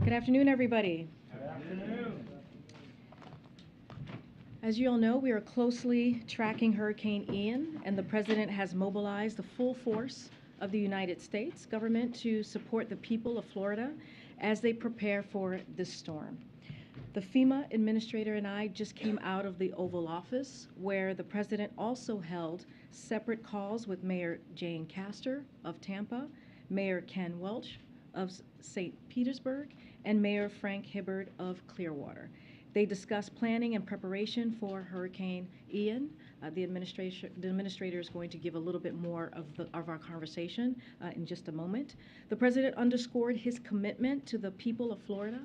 Good afternoon, everybody. Good afternoon. As you all know, we are closely tracking Hurricane Ian, and the President has mobilized the full force of the United States government to support the people of Florida as they prepare for this storm. The FEMA administrator and I just came out of the Oval Office, where the President also held separate calls with Mayor Jane Castor of Tampa, Mayor Ken Welch of St. Petersburg, and Mayor Frank Hibbard of Clearwater. They discussed planning and preparation for Hurricane Ian. The administrator is going to give a little bit more of our conversation in just a moment. The President underscored his commitment to the people of Florida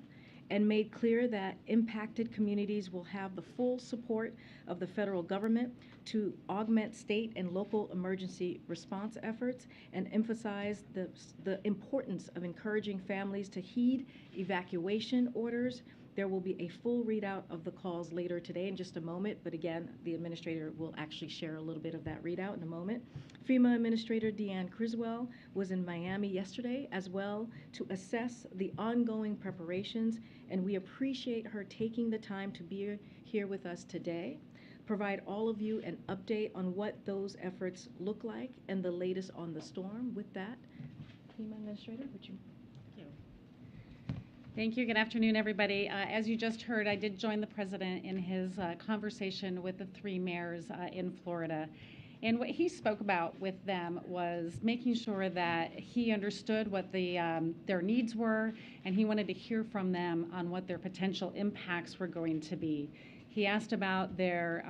and made clear that impacted communities will have the full support of the federal government to augment state and local emergency response efforts, and emphasized the importance of encouraging families to heed evacuation orders. There will be a full readout of the calls later today in just a moment, but again, the administrator will actually share a little bit of that readout in a moment. FEMA Administrator Deanne Criswell was in Miami yesterday as well to assess the ongoing preparations, and we appreciate her taking the time to be here with us today, provide all of you an update on what those efforts look like and the latest on the storm. With that, FEMA Administrator, would you? Thank you. Good afternoon, everybody. As you just heard, I did join the President in his conversation with the three mayors in Florida. And what he spoke about with them was making sure that he understood what their needs were, and he wanted to hear from them on what their potential impacts were going to be. He asked about their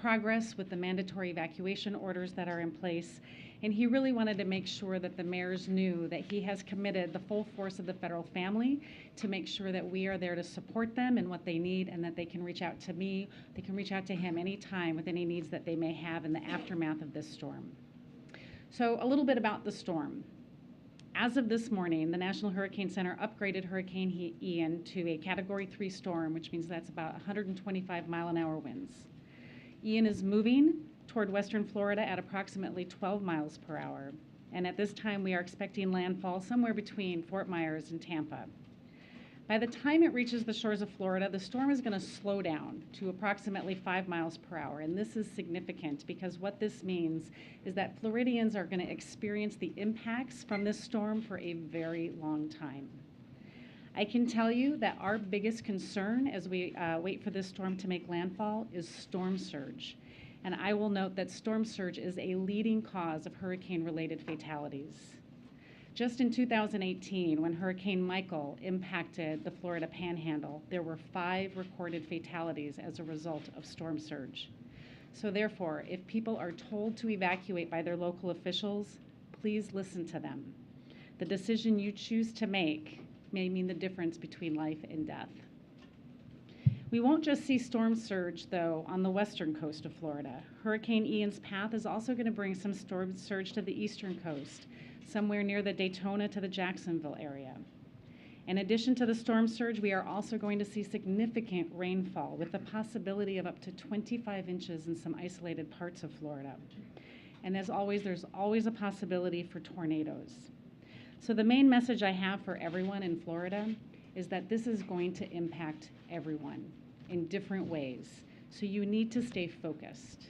progress with the mandatory evacuation orders that are in place, and he really wanted to make sure that the mayors knew that he has committed the full force of the federal family to make sure that we are there to support them in what they need, and that they can reach out to me, they can reach out to him anytime with any needs that they may have in the aftermath of this storm. So a little bit about the storm. As of this morning, the National Hurricane Center upgraded Hurricane Ian to a Category 3 storm, which means that's about 125 mile-an-hour winds. Ian is moving toward western Florida at approximately 12 miles per hour, and at this time we are expecting landfall somewhere between Fort Myers and Tampa. By the time it reaches the shores of Florida, the storm is going to slow down to approximately 5 miles per hour, and this is significant because what this means is that Floridians are going to experience the impacts from this storm for a very long time. I can tell you that our biggest concern as we wait for this storm to make landfall is storm surge. And I will note that storm surge is a leading cause of hurricane-related fatalities. Just in 2018, when Hurricane Michael impacted the Florida Panhandle, there were 5 recorded fatalities as a result of storm surge. So therefore, if people are told to evacuate by their local officials, please listen to them. The decision you choose to make may mean the difference between life and death. We won't just see storm surge, though, on the western coast of Florida. Hurricane Ian's path is also going to bring some storm surge to the eastern coast, somewhere near the Daytona to the Jacksonville area. In addition to the storm surge, we are also going to see significant rainfall with the possibility of up to 25 inches in some isolated parts of Florida. And as always, there's always a possibility for tornadoes. So the main message I have for everyone in Florida is that this is going to impact everyone in different ways. So you need to stay focused.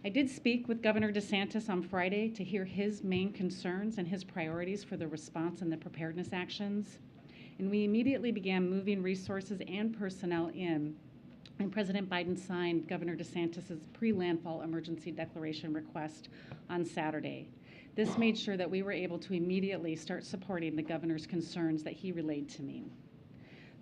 I did speak with Governor DeSantis on Friday to hear his main concerns and his priorities for the response and the preparedness actions. And we immediately began moving resources and personnel in. And President Biden signed Governor DeSantis' pre-landfall emergency declaration request on Saturday. This made sure that we were able to immediately start supporting the governor's concerns that he relayed to me.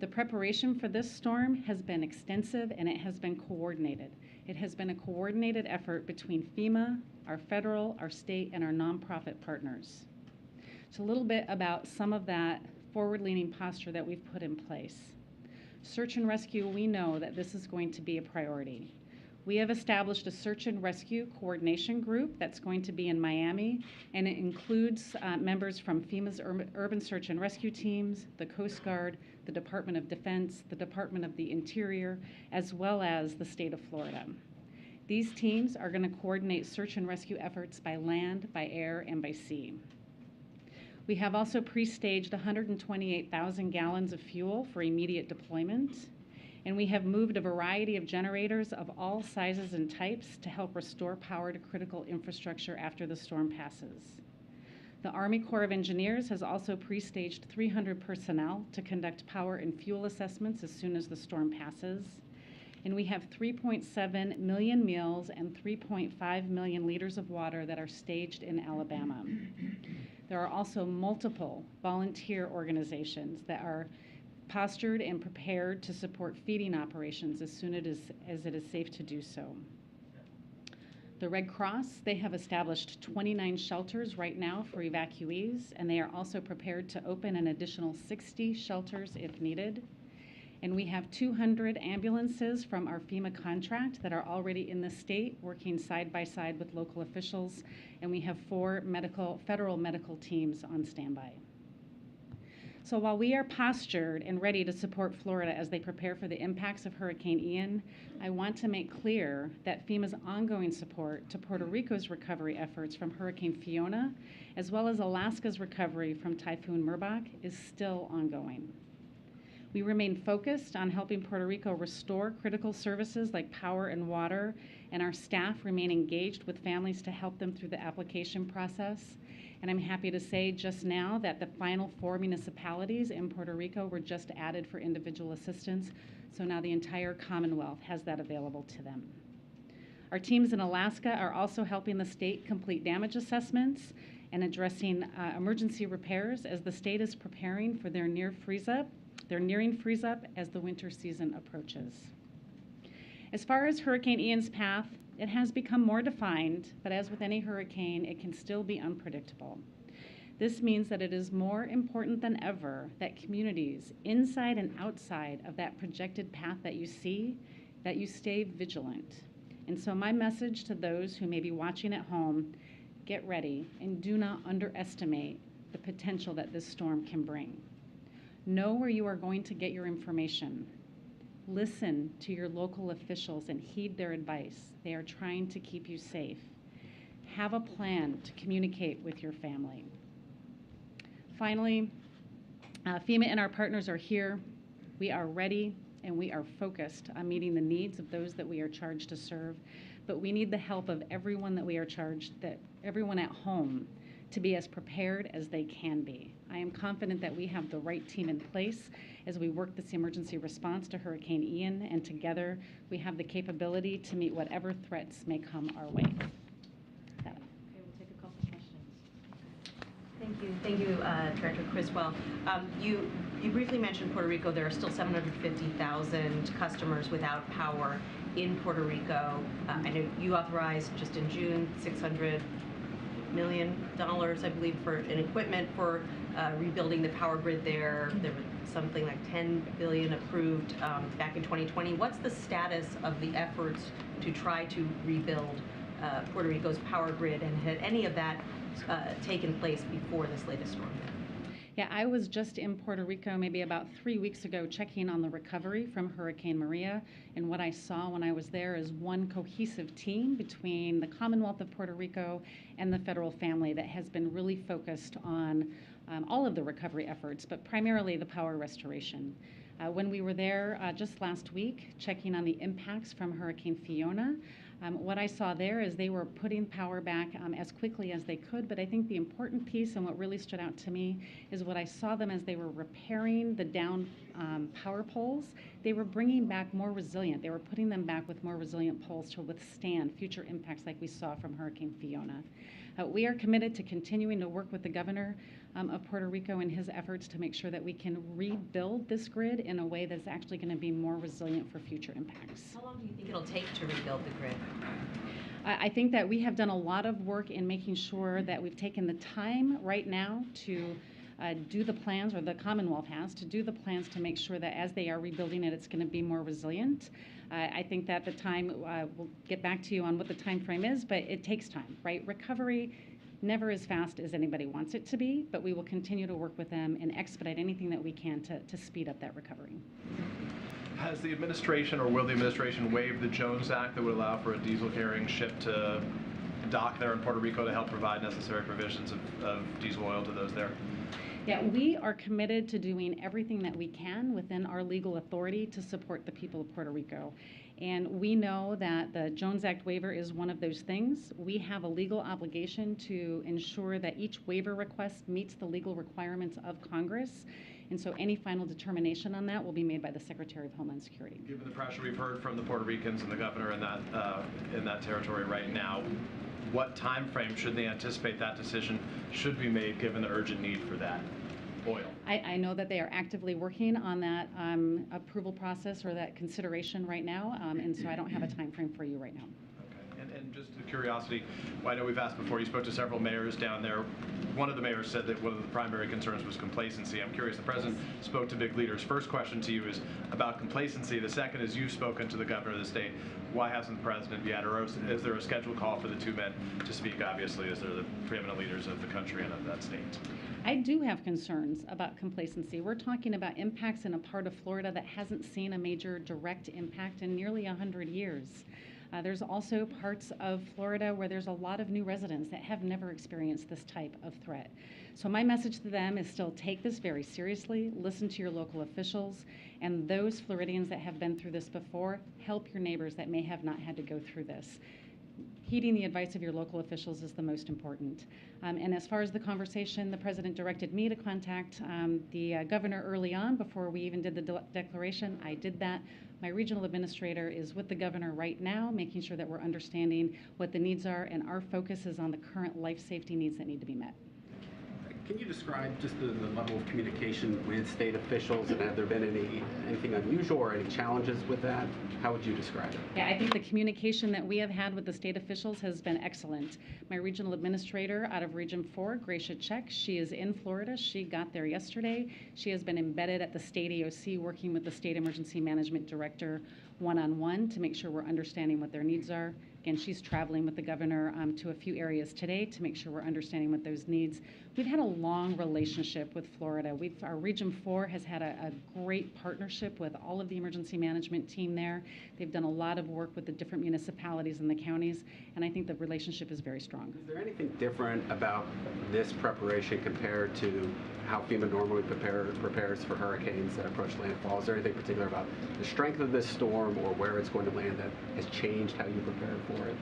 The preparation for this storm has been extensive and it has been coordinated. It has been a coordinated effort between FEMA, our federal, our state, and our nonprofit partners. So a little bit about some of that forward-leaning posture that we've put in place. Search and rescue, we know that this is going to be a priority. We have established a search and rescue coordination group that's going to be in Miami, and it includes members from FEMA's urban search and rescue teams, the Coast Guard, the Department of Defense, the Department of the Interior, as well as the state of Florida. These teams are going to coordinate search and rescue efforts by land, by air, and by sea. We have also pre-staged 128,000 gallons of fuel for immediate deployment, and we have moved a variety of generators of all sizes and types to help restore power to critical infrastructure after the storm passes. The Army Corps of Engineers has also pre-staged 300 personnel to conduct power and fuel assessments as soon as the storm passes. And we have 3.7 million meals and 3.5 million liters of water that are staged in Alabama. There are also multiple volunteer organizations that are postured and prepared to support feeding operations as soon as it is safe to do so. The Red Cross, they have established 29 shelters right now for evacuees, and they are also prepared to open an additional 60 shelters if needed. And we have 200 ambulances from our FEMA contract that are already in the state working side by side with local officials, and we have 4 federal medical teams on standby. So while we are postured and ready to support Florida as they prepare for the impacts of Hurricane Ian, I want to make clear that FEMA's ongoing support to Puerto Rico's recovery efforts from Hurricane Fiona, as well as Alaska's recovery from Typhoon Merbok, is still ongoing. We remain focused on helping Puerto Rico restore critical services like power and water, and our staff remain engaged with families to help them through the application process. And I'm happy to say just now that the final 4 municipalities in Puerto Rico were just added for individual assistance, so now the entire Commonwealth has that available to them. Our teams in Alaska are also helping the state complete damage assessments and addressing emergency repairs as the state is preparing for their nearing freeze-up as the winter season approaches. As far as Hurricane Ian's path, it has become more defined, but as with any hurricane, it can still be unpredictable. This means that it is more important than ever that communities inside and outside of that projected path that you see, that you stay vigilant. And so my message to those who may be watching at home, get ready and do not underestimate the potential that this storm can bring. Know where you are going to get your information. Listen to your local officials and heed their advice. They are trying to keep you safe. Have a plan to communicate with your family. Finally, FEMA and our partners are here. We are ready and we are focused on meeting the needs of those that we are charged to serve. But we need the help of everyone that we are charged, that everyone at home, to be as prepared as they can be. I am confident that we have the right team in place as we work this emergency response to Hurricane Ian, and together we have the capability to meet whatever threats may come our way. Okay, we'll take a couple questions. Thank you, Director Criswell. You briefly mentioned Puerto Rico. There are still 750,000 customers without power in Puerto Rico. I know you authorized just in June $600 million, I believe, for an equipment for rebuilding the power grid there. There was something like $10 billion approved back in 2020. What's the status of the efforts to try to rebuild Puerto Rico's power grid, and had any of that taken place before this latest storm? Yeah, I was just in Puerto Rico maybe about 3 weeks ago checking on the recovery from Hurricane Maria, and what I saw when I was there is one cohesive team between the Commonwealth of Puerto Rico and the federal family that has been really focused on all of the recovery efforts, but primarily the power restoration. When we were there just last week checking on the impacts from Hurricane Fiona, what I saw there is they were putting power back as quickly as they could, but I think the important piece and what really stood out to me is what I saw them as they were repairing the down power poles. They were bringing back more resilient. They were putting them back with more resilient poles to withstand future impacts like we saw from Hurricane Fiona. We are committed to continuing to work with the governor of Puerto Rico in his efforts to make sure that we can rebuild this grid in a way that's actually going to be more resilient for future impacts. How long do you think it'll take to rebuild the grid? I think that we have done a lot of work in making sure that we've taken the time right now to do the plans, or the Commonwealth has, to do the plans to make sure that as they are rebuilding it, it's going to be more resilient. I think that the time, we'll get back to you on what the time frame is, but it takes time, right? Recovery never as fast as anybody wants it to be, but we will continue to work with them and expedite anything that we can to speed up that recovery. Has the administration, or will the administration, waive the Jones Act that would allow for a diesel-carrying ship to dock there in Puerto Rico to help provide necessary provisions of diesel oil to those there? Yeah, we are committed to doing everything that we can within our legal authority to support the people of Puerto Rico. And we know that the Jones Act waiver is one of those things. We have a legal obligation to ensure that each waiver request meets the legal requirements of Congress. And so any final determination on that will be made by the Secretary of Homeland Security. Given the pressure we've heard from the Puerto Ricans and the governor in that territory right now, what time frame should they anticipate that decision should be made given the urgent need for that oil? I know that they are actively working on that approval process or that consideration right now, and so I don't have a time frame for you right now. Okay. And just a curiosity, I know we've asked before, you spoke to several mayors down there. One of the mayors said that one of the primary concerns was complacency. I'm curious, the president spoke to big leaders. First question to you is about complacency. The second is you've spoken to the governor of the state. Why hasn't the president yet, or is there a scheduled call for the two men to speak, obviously, as they're the preeminent leaders of the country and of that state? I do have concerns about complacency. We're talking about impacts in a part of Florida that hasn't seen a major direct impact in nearly 100 years. There's also parts of Florida where there's a lot of new residents that have never experienced this type of threat. So my message to them is still take this very seriously, listen to your local officials, and those Floridians that have been through this before, help your neighbors that may have not had to go through this. Heeding the advice of your local officials is the most important. And as far as the conversation, the president directed me to contact the governor early on before we even did the declaration. I did that. My regional administrator is with the governor right now, making sure that we're understanding what the needs are, and our focus is on the current life safety needs that need to be met. Can you describe just the level of communication with state officials, and have there been anything unusual or any challenges with that? How would you describe it? Yeah, I think the communication that we have had with the state officials has been excellent. My regional administrator out of Region 4, Gracia Check, she is in Florida. She got there yesterday. She has been embedded at the state EOC working with the state emergency management director one-on-one to make sure we're understanding what their needs are. Again, she's traveling with the governor to a few areas today to make sure we're understanding what those needs. We've had a long relationship with Florida. Our Region 4 has had a great partnership with all of the emergency management team there. They've done a lot of work with the different municipalities and the counties, and I think the relationship is very strong. Is there anything different about this preparation compared to how FEMA normally prepares for hurricanes that approach landfall? Is there anything particular about the strength of this storm or where it's going to land that has changed how you prepare for it?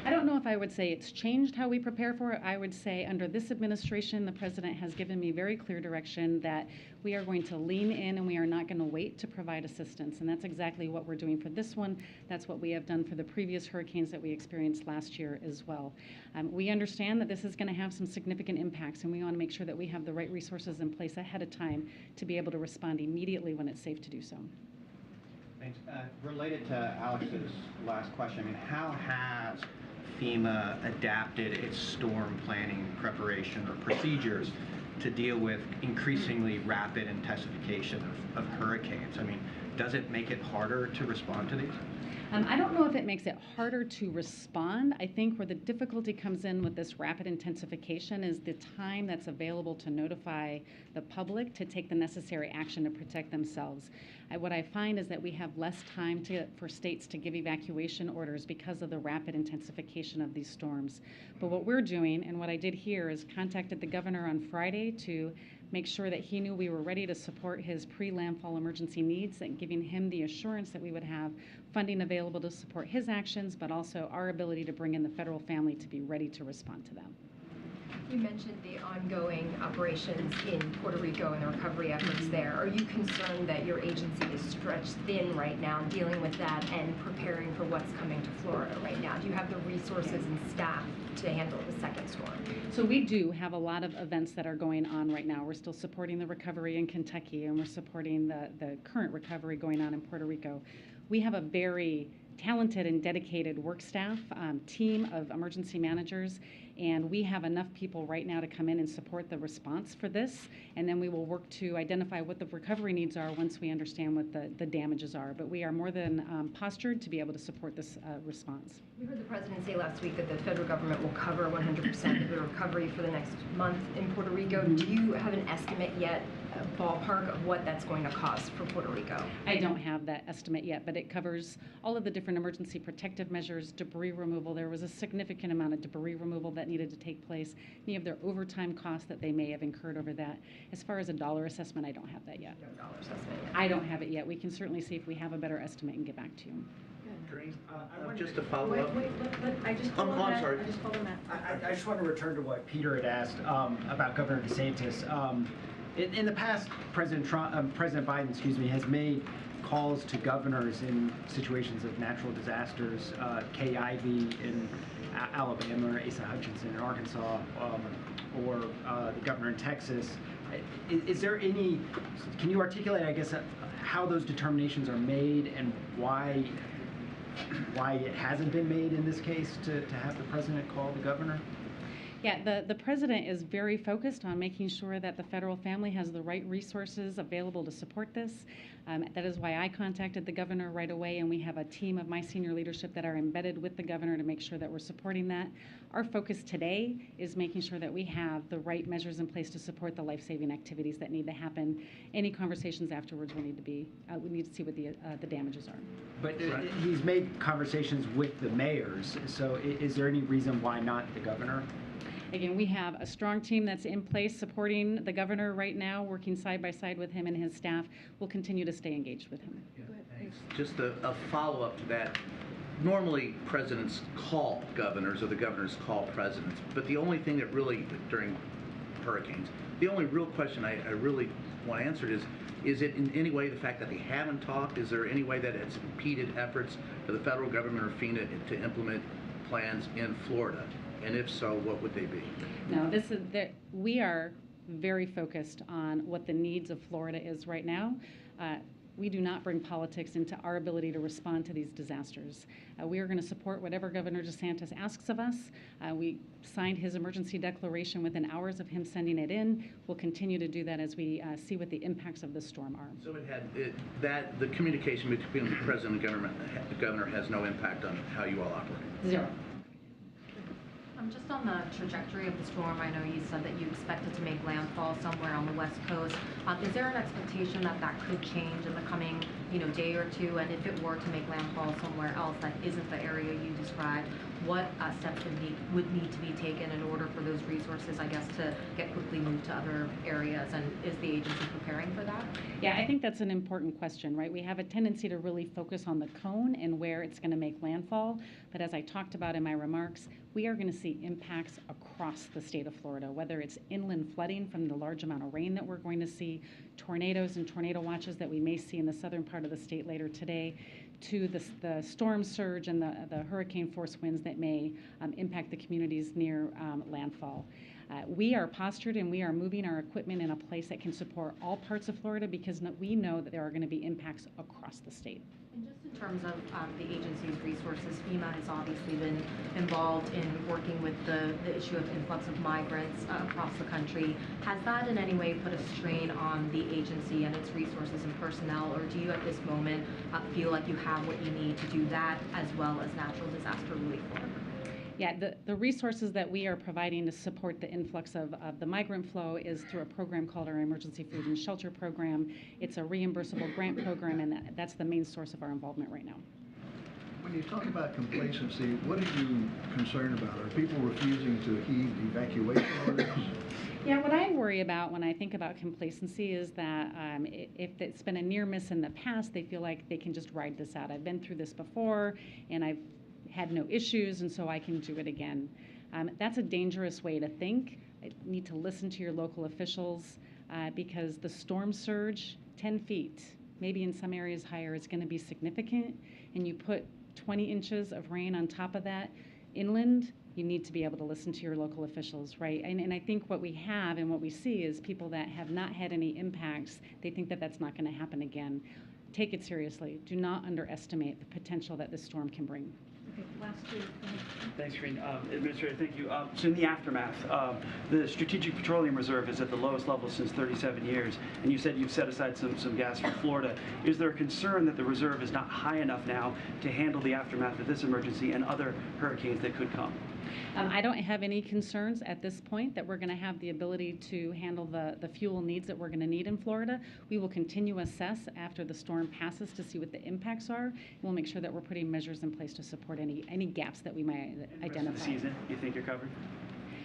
I don't know if I would say it's changed how we prepare for it. I would say under this administration, the president has given me very clear direction that we are going to lean in and we are not going to wait to provide assistance. And that's exactly what we're doing for this one. That's what we have done for the previous hurricanes that we experienced last year as well. We understand that this is going to have some significant impacts, and we want to make sure that we have the right resources in place ahead of time to be able to respond immediately when it's safe to do so. Thanks. Related to Alex's last question, I mean, how has FEMA adapted its storm planning preparation or procedures to deal with increasingly rapid intensification of hurricanes? I mean, does it make it harder to respond to these? I don't know if it makes it harder to respond. I think where the difficulty comes in with this rapid intensification is the time that's available to notify the public to take the necessary action to protect themselves. What I find is that we have less time for states to give evacuation orders because of the rapid intensification of these storms. But what we're doing, and what I did here, is contacted the governor on Friday to make sure that he knew we were ready to support his pre-landfall emergency needs, and giving him the assurance that we would have funding available to support his actions, but also our ability to bring in the federal family to be ready to respond to them. You mentioned the ongoing operations in Puerto Rico and the recovery efforts there. Are you concerned that your agency is stretched thin right now dealing with that and preparing for what's coming to Florida right now? Do you have the resources and staff to handle the second storm? So we do have a lot of events that are going on right now. We're still supporting the recovery in Kentucky, and we're supporting the current recovery going on in Puerto Rico. We have a very talented and dedicated work staff, team of emergency managers, and we have enough people right now to come in and support the response for this, and then we will work to identify what the recovery needs are once we understand what the damages are. But we are more than postured to be able to support this response. We heard the president say last week that the federal government will cover 100% of the recovery for the next month in Puerto Rico. Do you have an estimate yet ballpark of what that's going to cost for Puerto Rico? I don't have that estimate yet, but it covers all of the different emergency protective measures, debris removal. There was a significant amount of debris removal that needed to take place. Any of their overtime costs that they may have incurred over that. As far as a dollar assessment, I don't have that yet. No dollar assessment yet. I don't have it yet. We can certainly see if we have a better estimate and get back to you. Karine, just to follow up. Wait, I just called I'm on Matt. sorry. I just called on Matt. I just want to return to what Peter had asked about Governor DeSantis. In the past, President Biden, has made calls to governors in situations of natural disasters. Kay Ivey in Alabama, Asa Hutchinson in Arkansas, or the governor in Texas. Is there any? Can you articulate, I guess, how those determinations are made and why it hasn't been made in this case to have the president call the governor? Yeah, the president is very focused on making sure that the federal family has the right resources available to support this. That is why I contacted the governor right away, and we have a team of my senior leadership that are embedded with the governor to make sure that we're supporting that. Our focus today is making sure that we have the right measures in place to support the life-saving activities that need to happen. Any conversations afterwards will need to be, we need to see what the damages are. But he's made conversations with the mayors, so is there any reason why not the governor? Again, we have a strong team that's in place supporting the governor right now, working side by side with him and his staff. We'll continue to stay engaged with him. Yeah, thanks. Just a follow-up to that. Normally, presidents call governors or the governors call presidents, but the only thing that really, during hurricanes, the only real question I really want answered is it in any way the fact that they haven't talked? Is there any way that it's impeded efforts for the federal government or FEMA to implement plans in Florida? And if so, what would they be? No, we are very focused on what the needs of Florida is right now. We do not bring politics into our ability to respond to these disasters. We are going to support whatever Governor DeSantis asks of us. We signed his emergency declaration within hours of him sending it in. We'll continue to do that as we see what the impacts of the storm are. So the communication between the president and the governor has no impact on how you all operate? Zero. Just on the trajectory of the storm, I know you said that you expect it to make landfall somewhere on the West Coast. Is there an expectation that that could change in the coming, day or two? And if it were to make landfall somewhere else that isn't the area you described, what steps would need to be taken in order for those resources, I guess, to get quickly moved to other areas? And is the agency preparing for that? Yeah, I think that's an important question, right? We have a tendency to really focus on the cone and where it's going to make landfall. But as I talked about in my remarks, we are going to see impacts across the state of Florida, whether it's inland flooding from the large amount of rain that we're going to see, tornadoes and tornado watches that we may see in the southern part of the state later today, to the storm surge and the hurricane force winds that may impact the communities near landfall. We are postured and we are moving our equipment in a place that can support all parts of Florida because we know that there are going to be impacts across the state. And just in terms of the agency's resources, FEMA has obviously been involved in working with the issue of influx of migrants across the country. Has that in any way put a strain on the agency and its resources and personnel, or do you at this moment feel like you have what you need to do that as well as natural disaster relief work? Yeah, the resources that we are providing to support the influx of the migrant flow is through a program called our Emergency Food and Shelter Program. It's a reimbursable grant program, and that's the main source of our involvement right now. When you talk about complacency, what are you concerned about? Are people refusing to heed evacuation orders? Yeah, what I worry about when I think about complacency is that if it's been a near miss in the past, they feel like they can just ride this out. I've been through this before, and I've had no issues, and so I can do it again. That's a dangerous way to think. You need to listen to your local officials because the storm surge, 10 feet, maybe in some areas higher, is going to be significant, and you put 20 inches of rain on top of that inland, you need to be able to listen to your local officials, right? And I think what we have and what we see is people that have not had any impacts, they think that that's not going to happen again. Take it seriously. Do not underestimate the potential that this storm can bring. Okay, last two. Thanks, Karine. Administrator, thank you. So in the aftermath, the Strategic Petroleum Reserve is at the lowest level since 37 years, and you said you've set aside some gas for Florida. Is there a concern that the reserve is not high enough now to handle the aftermath of this emergency and other hurricanes that could come? I don't have any concerns at this point that we're going to have the ability to handle the fuel needs that we're going to need in Florida. We will continue to assess after the storm passes to see what the impacts are. We'll make sure that we're putting measures in place to support any gaps that we might The identify. rest of the season, you think you're covered?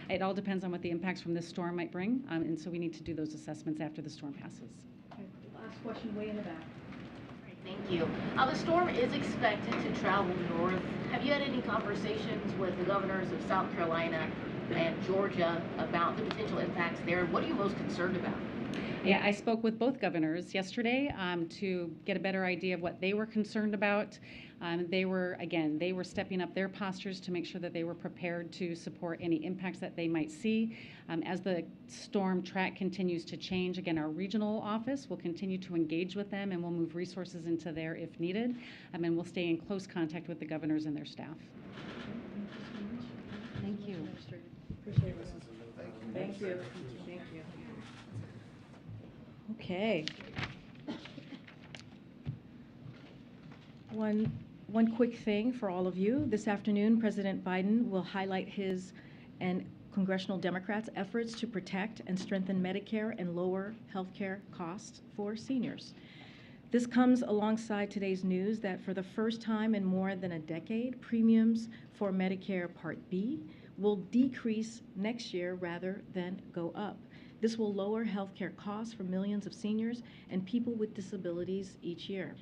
It all depends on what the impacts from this storm might bring, and so we need to do those assessments after the storm passes. Okay, last question, way in the back. Thank you. The storm is expected to travel north. Have you had any conversations with the governors of South Carolina and Georgia about the potential impacts there? What are you most concerned about? Yeah, I spoke with both governors yesterday to get a better idea of what they were concerned about. They were stepping up their postures to make sure that they were prepared to support any impacts that they might see. As the storm track continues to change, again, our regional office will continue to engage with them, and we'll move resources into there if needed. And we'll stay in close contact with the governors and their staff. Thank you. Appreciate it. Thank you. Thank you. Okay. One quick thing for all of you. This afternoon, President Biden will highlight his and congressional Democrats' efforts to protect and strengthen Medicare and lower health care costs for seniors. This comes alongside today's news that for the first time in more than a decade, premiums for Medicare Part B will decrease next year rather than go up. This will lower health care costs for millions of seniors and people with disabilities each year.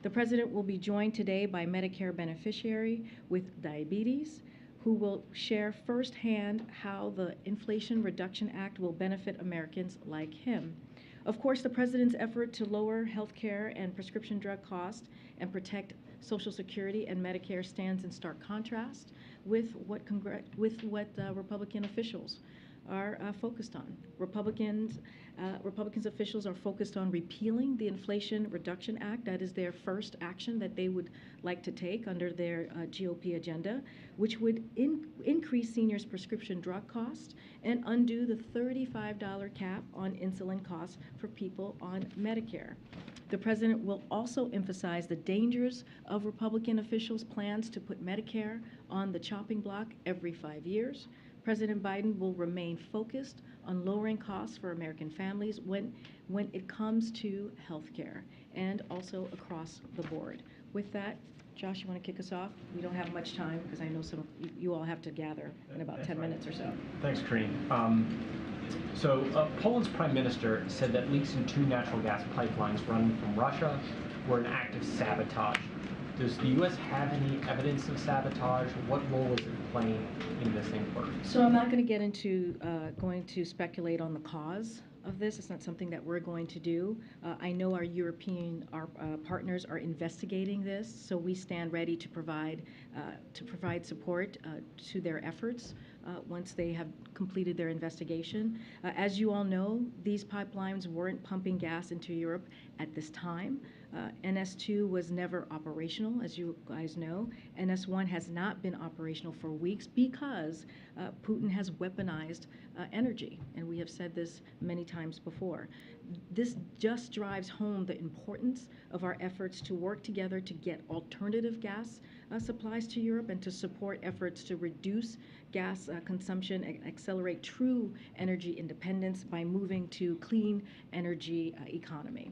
The President will be joined today by Medicare beneficiary with diabetes, who will share firsthand how the Inflation Reduction Act will benefit Americans like him. Of course, the President's effort to lower health care and prescription drug costs and protect Social Security and Medicare stands in stark contrast with what Republican officials are focused on. Republican officials are focused on repealing the Inflation Reduction Act. That is their first action that they would like to take under their GOP agenda, which would increase seniors' prescription drug costs and undo the $35 cap on insulin costs for people on Medicare. The President will also emphasize the dangers of Republican officials' plans to put Medicare on the chopping block every 5 years. President Biden will remain focused on lowering costs for American families when it comes to health care and also across the board. With that, Josh, you want to kick us off? We don't have much time because I know you all have to gather in about 10 minutes or so. Thanks, Karine. Poland's prime minister said that leaks in 2 natural gas pipelines running from Russia were an act of sabotage. Does the U.S. have any evidence of sabotage? What role is it playing in this inquiry? So I'm not going to get into going to speculate on the cause of this. It's not something that we're going to do. I know our European partners are investigating this, so we stand ready to provide support to their efforts once they have completed their investigation. As you all know, these pipelines weren't pumping gas into Europe at this time. NS2 was never operational, as you guys know. NS1 has not been operational for weeks because Putin has weaponized energy, and we have said this many times before. This just drives home the importance of our efforts to work together to get alternative gas supplies to Europe and to support efforts to reduce gas consumption and accelerate true energy independence by moving to clean energy economy.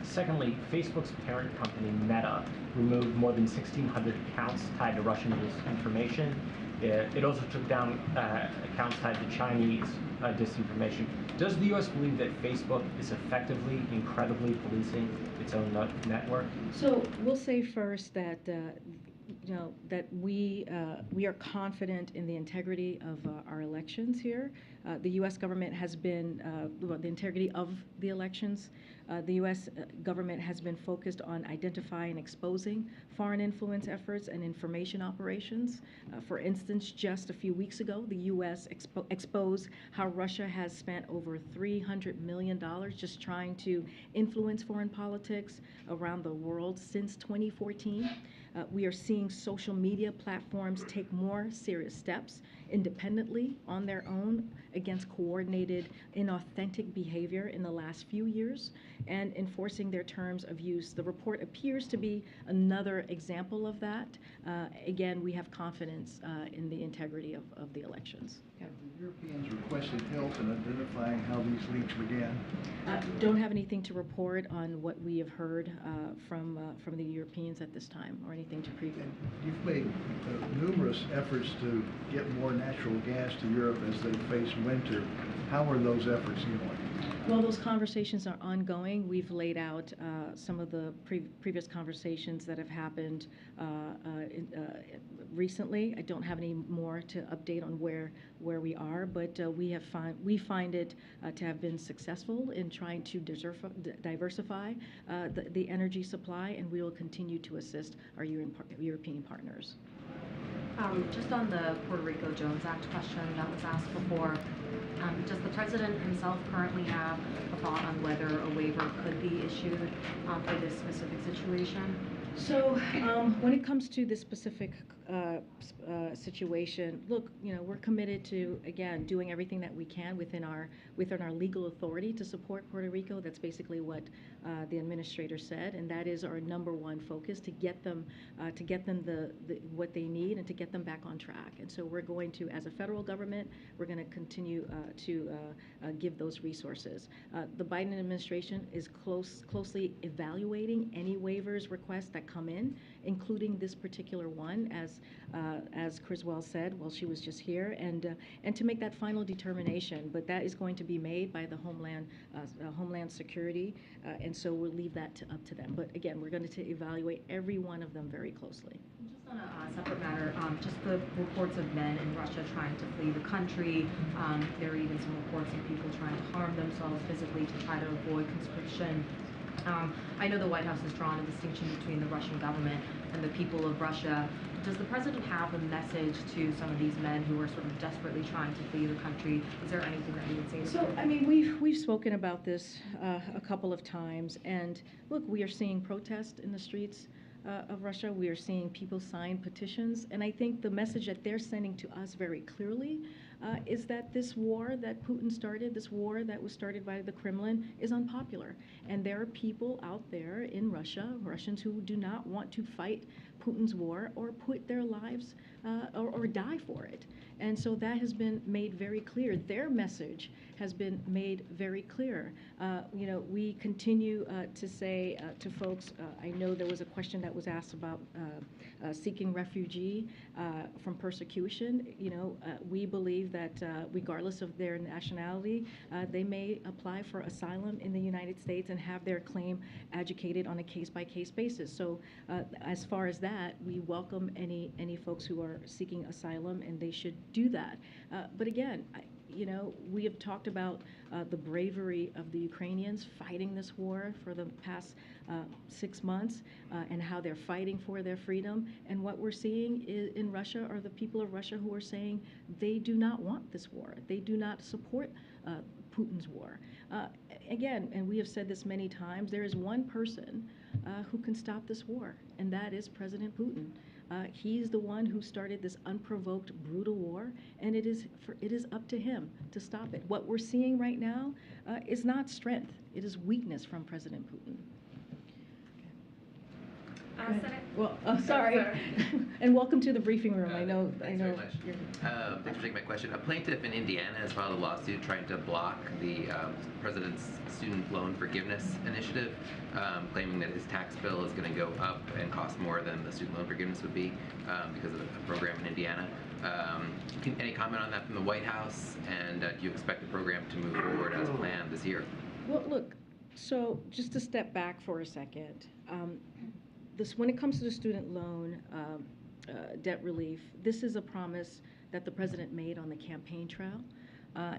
Secondly, Facebook's parent company, Meta, removed more than 1,600 accounts tied to Russian disinformation. It also took down accounts tied to Chinese disinformation. Does the U.S. believe that Facebook is effectively, incredibly policing its own network? So we'll say first that that we are confident in the integrity of our elections here. The U.S. government has been the integrity of the elections. The U.S. government has been focused on identifying and exposing foreign influence efforts and information operations. For instance, just a few weeks ago, the U.S. exposed how Russia has spent over $300 million just trying to influence foreign politics around the world since 2014. We are seeing social media platforms take more serious steps independently on their own against coordinated, inauthentic behavior in the last few years and enforcing their terms of use. The report appears to be another example of that. Again, we have confidence in the integrity of the elections. Have the Europeans requested help in identifying how these leaks began? Don't have anything to report on what we have heard from the Europeans at this time, or anything to preview. You've made numerous efforts to get more natural gas to Europe as they face winter. How are those efforts going? Well, those conversations are ongoing. We've laid out some of the previous conversations that have happened recently. I don't have any more to update on where we are, but we find it to have been successful in trying to diversify the energy supply, and we will continue to assist our European partners. Just on the Puerto Rico Jones Act question that was asked before, does the president himself currently have a thought on whether a waiver could be issued for this specific situation? So when it comes to this specific situation, look, we're committed to, again, doing everything that we can within our legal authority to support Puerto Rico. That's basically what the administrator said, and that is our number one focus, to get them what they need and to get them back on track. And so we're going to, as a federal government, we're going to continue to give those resources. The Biden administration is closely evaluating any waivers requests that come in, including this particular one, as Criswell said while she was just here, and to make that final determination. But that is going to be made by the Homeland Security, and so we'll leave that up to them. But again, we're going to evaluate every one of them very closely. Just on a separate matter, just the reports of men in Russia trying to flee the country. There are even some reports of people trying to harm themselves physically to try to avoid conscription. I know the White House has drawn a distinction between the Russian government and the people of Russia. Does the president have a message to some of these men who are sort of desperately trying to flee the country? Is there anything that you would say to them? So, I mean, we've spoken about this a couple of times, and look, we are seeing protests in the streets of Russia. We are seeing people sign petitions, and I think the message that they're sending to us very clearly is that this war that Putin started, this war that was started by the Kremlin, is unpopular. And there are people out there in Russia, Russians, who do not want to fight Putin's war or put their lives or die for it. And so that has been made very clear. Their message has been made very clear. We continue to say to folks, I know there was a question that was asked about seeking refugee from persecution. We believe that regardless of their nationality, they may apply for asylum in the United States and have their claim adjudicated on a case-by-case basis. So as far as that, we welcome any folks who are seeking asylum, and they should do that. But again, we have talked about the bravery of the Ukrainians fighting this war for the past 6 months and how they're fighting for their freedom. And what we're seeing in Russia are the people of Russia who are saying they do not want this war. They do not support Putin's war. Again, and we have said this many times, there is one person who can stop this war, and that is President Putin. He's the one who started this unprovoked, brutal war, and it is up to him to stop it. What we're seeing right now is not strength; it is weakness from President Putin. Well, sorry. And welcome to the briefing room. I know. Thanks very much. Thanks for taking my question. A plaintiff in Indiana has filed a lawsuit trying to block the president's student loan forgiveness initiative, claiming that his tax bill is going to go up and cost more than the student loan forgiveness would be because of a program in Indiana. Any comment on that from the White House? And do you expect the program to move forward as planned this year? Well, look. So just to step back for a second. When it comes to the student loan debt relief, this is a promise that the president made on the campaign trail.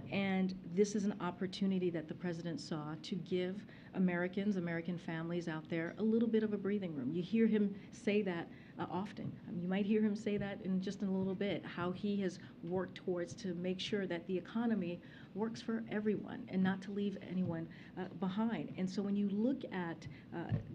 And this is an opportunity that the president saw to give American families out there a little bit of a breathing room. You hear him say that often. You might hear him say that in just a little bit, how he has worked towards to make sure that the economy works for everyone and not to leave anyone behind. And so when you look at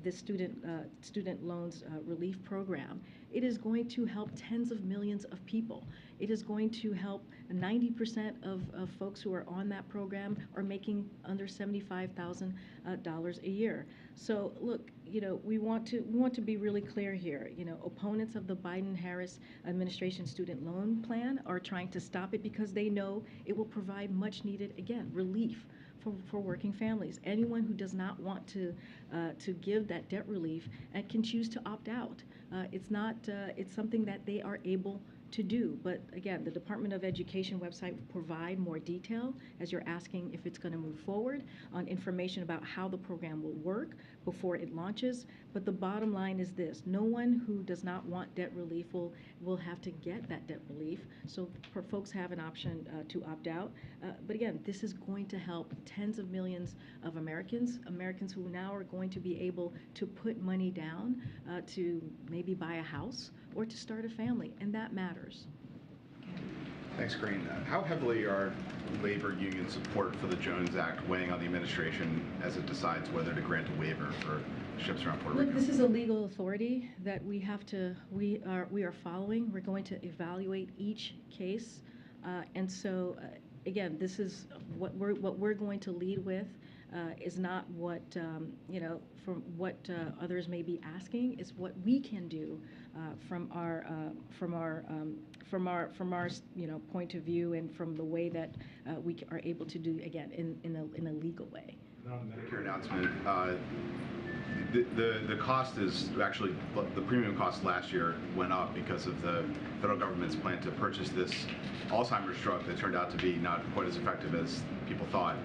the student loans relief program, it is going to help tens of millions of people. It is going to help 90% of folks who are on that program are making under $75,000 a year. So look, you know, we want to be really clear here. You know, opponents of the Biden-Harris administration student loan plan are trying to stop it because they know it will provide much needed, again, relief for working families. Anyone who does not want to give that debt relief can choose to opt out. It's something that they are able to do. But again, the Department of Education website will provide more detail as you're asking if it's going to move forward on information about how the program will work before it launches. But the bottom line is this: no one who does not want debt relief will have to get that debt relief. So folks have an option to opt out. But again, this is going to help tens of millions of Americans who now are going to be able to put money down to maybe buy a house or to start a family, and that matters. Thanks, Karine. How heavily are labor union support for the Jones Act weighing on the administration as it decides whether to grant a waiver for ships around Puerto Rico? Look, this is a legal authority that we are following. We're going to evaluate each case, and so again, this is what we're going to lead with. Is not what you know, from what others may be asking. Is what we can do from our you know, point of view, and from the way that we are able to do, again, in a legal way. On the Medicare announcement, the cost is actually, the premium cost last year went up because of the federal government's plan to purchase this Alzheimer's drug that turned out to be not quite as effective as people thought.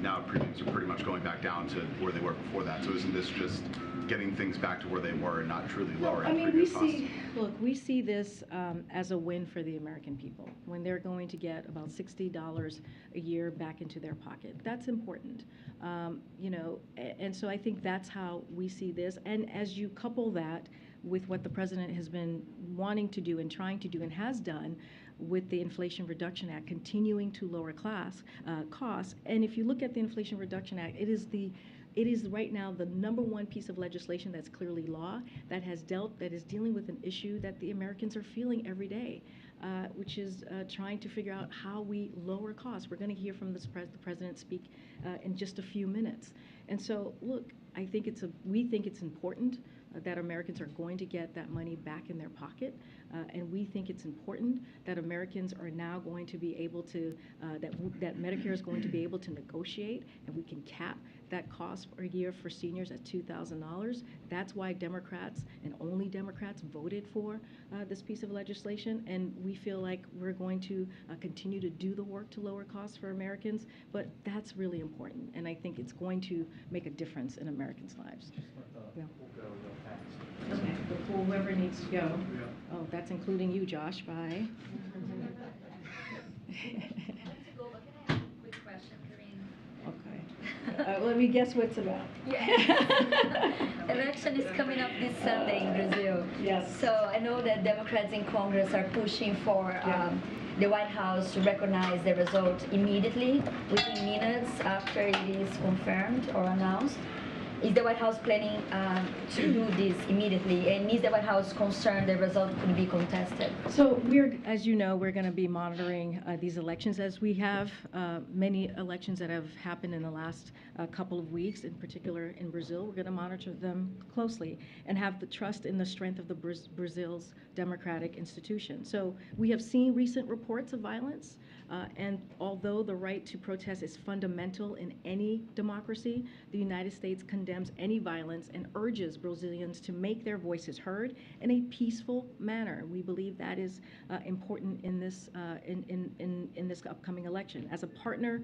Now premiums are pretty much going back down to where they were before that. So isn't this just getting things back to where they were and not truly lowering premium costs? We see this as a win for the American people when they're going to get about $60 a year back into their pocket. That's important, you know, and so I think that's how we see this. And as you couple that with what the president has been wanting to do and trying to do and has done with the Inflation Reduction Act, continuing to lower costs. And if you look at the Inflation Reduction Act, it is right now the #1 piece of legislation that's clearly law that is dealing with an issue that the Americans are feeling every day, which is trying to figure out how we lower costs. We're going to hear from the president speak in just a few minutes. And so, look, we think it's important that Americans are going to get that money back in their pocket, and we think it's important that Americans are now going to be able to, that Medicare is going to be able to negotiate, and we can cap that cost per year for seniors at $2,000. That's why Democrats, and only Democrats, voted for this piece of legislation, and we feel like we're going to continue to do the work to lower costs for Americans, but that's really important, and I think it's going to make a difference in Americans' lives. Yeah. Okay, whoever needs to go. Oh, that's including you, Josh. Bye. Quick question, Karine. Okay. Let me guess what's about. Yeah. Election is coming up this Sunday in Brazil. Yes. So I know that Democrats in Congress are pushing for the White House to recognize the result immediately, within minutes after it is confirmed or announced. Is the White House planning to do this immediately? And is the White House concerned the result could be contested? So as you know, we're going to be monitoring these elections, as we have many elections that have happened in the last couple of weeks, in particular in Brazil. We're going to monitor them closely and have the trust in the strength of the Brazil's democratic institution. So we have seen recent reports of violence, and although the right to protest is fundamental in any democracy, the United States condemns any violence and urges Brazilians to make their voices heard in a peaceful manner. We believe that is important in this in this upcoming election. As a partner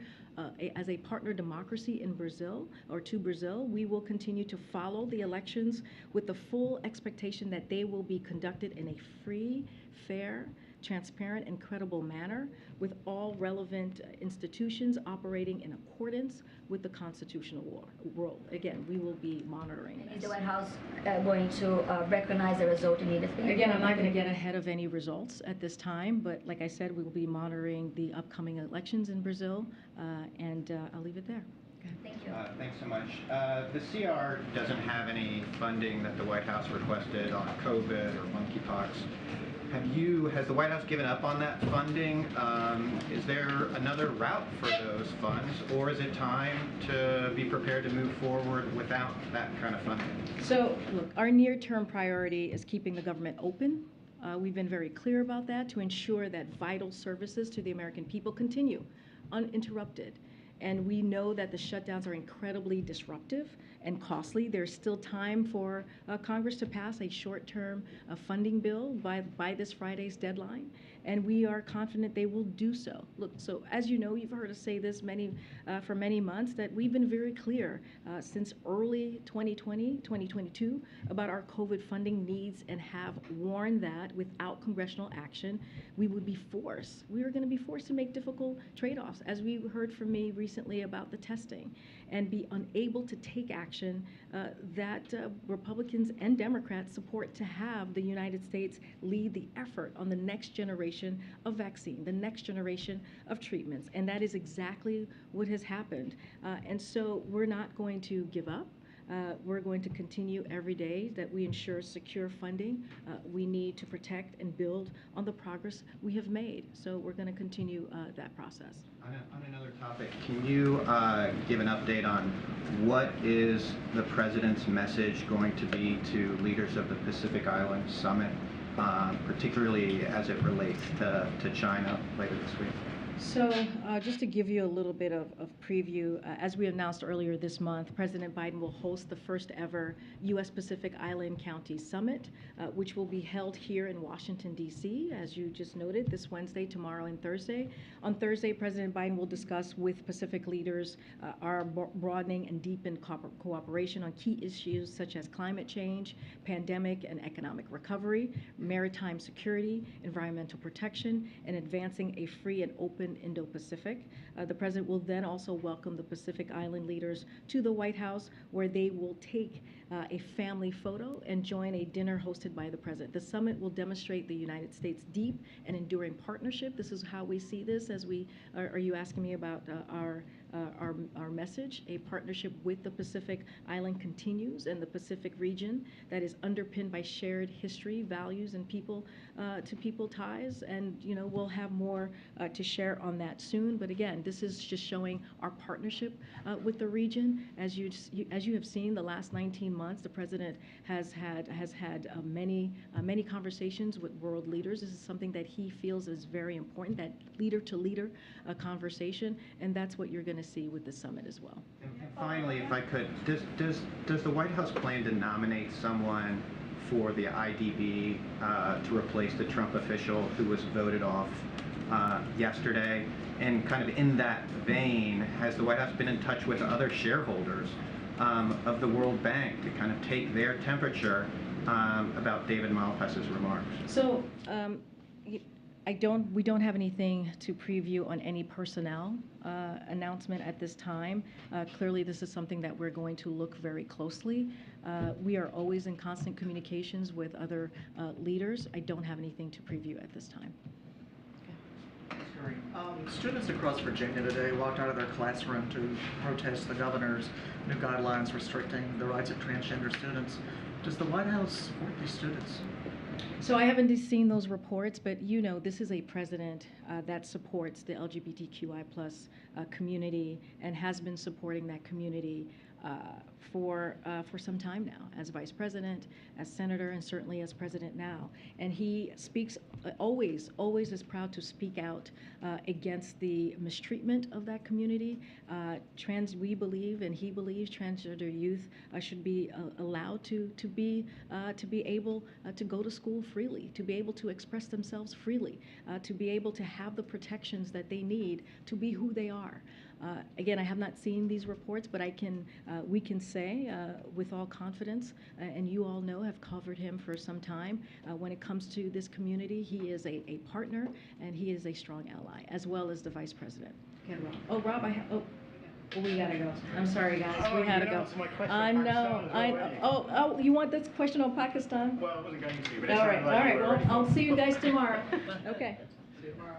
democracy in Brazil, or to Brazil, we will continue to follow the elections with the full expectation that they will be conducted in a free, fair, transparent, and credible manner, with all relevant institutions operating in accordance with the constitutional rule. Again, we will be monitoring this. Is the White House going to recognize the result immediately? Again, I'm not going to get ahead of any results at this time, but like I said, we will be monitoring the upcoming elections in Brazil, and I'll leave it there. Thank you. Thanks so much. The CR doesn't have any funding that the White House requested on COVID or monkeypox. Has the White House given up on that funding? Is there another route for those funds, or is it time to be prepared to move forward without that kind of funding? So, look, our near-term priority is keeping the government open. We've been very clear about that to ensure that vital services to the American people continue uninterrupted. And we know that the shutdowns are incredibly disruptive and costly. There's still time for Congress to pass a short-term funding bill by this Friday's deadline, and we are confident they will do so. Look, so as you know, you've heard us say this for many months, that we've been very clear since early 2020, 2022, about our COVID funding needs, and have warned that without congressional action, we were going to be forced to make difficult trade-offs, as we heard from me recently about the testing, and be unable to take action that Republicans and Democrats support to have the United States lead the effort on the next generation of vaccine, the next generation of treatments. And that is exactly what has happened. And so we're not going to give up. We're going to continue every day that we ensure secure funding. We need to protect and build on the progress we have made. So we're going to continue that process. On another topic, can you give an update on what is the President's message going to be to leaders of the Pacific Island Summit, particularly as it relates to China later this week? So just to give you a little bit of preview, as we announced earlier this month, President Biden will host the first ever U.S. Pacific Island County Summit, which will be held here in Washington, D.C., as you just noted, this Wednesday, tomorrow, and Thursday. On Thursday, President Biden will discuss with Pacific leaders our broadening and deepened cooperation on key issues such as climate change, pandemic and economic recovery, maritime security, environmental protection, and advancing a free and open Indo-Pacific. The President will then also welcome the Pacific Island leaders to the White House, where they will take a family photo and join a dinner hosted by the President. The summit will demonstrate the United States' deep and enduring partnership. This is how we see this, as we are you asking me about our message? A partnership with the Pacific Island continues, and the Pacific region that is underpinned by shared history, values, and people-to-people ties. And we'll have more to share on that soon. But again, this is just showing our partnership with the region. As you have seen, the last 19 months, the President has had many conversations with world leaders. This is something that he feels is very important, that leader-to-leader conversation, and that's what you're going to see with the summit as well. And finally, if I could, does the White House plan to nominate someone for the IDB to replace the Trump official who was voted off yesterday? And kind of in that vein, has the White House been in touch with other shareholders of the World Bank to kind of take their temperature about David Malpass's remarks? So we don't have anything to preview on any personnel announcement at this time. Clearly, this is something that we're going to look very closely. We are always in constant communications with other leaders. I don't have anything to preview at this time. Students across Virginia today walked out of their classroom to protest the governor's new guidelines restricting the rights of transgender students. Does the White House support these students? So I haven't seen those reports, but this is a president that supports the LGBTQI+ community and has been supporting that community for some time now, as vice president, as senator, and certainly as president now. And he speaks always is proud to speak out against the mistreatment of that community. We believe, and he believes, transgender youth should be allowed to be able to go to school freely, to be able to express themselves freely, to be able to have the protections that they need to be who they are. Again, I have not seen these reports, but we can say with all confidence, and you all know, have covered him for some time, when it comes to this community, he is a partner and he is a strong ally, as well as the vice president. Okay, Rob. Oh, Rob, we gotta go. I'm sorry, guys. We had to go. I know. You want this question on Pakistan? Well, I wasn't going to, but all right. Well, I'll see you guys tomorrow. Okay. See you tomorrow.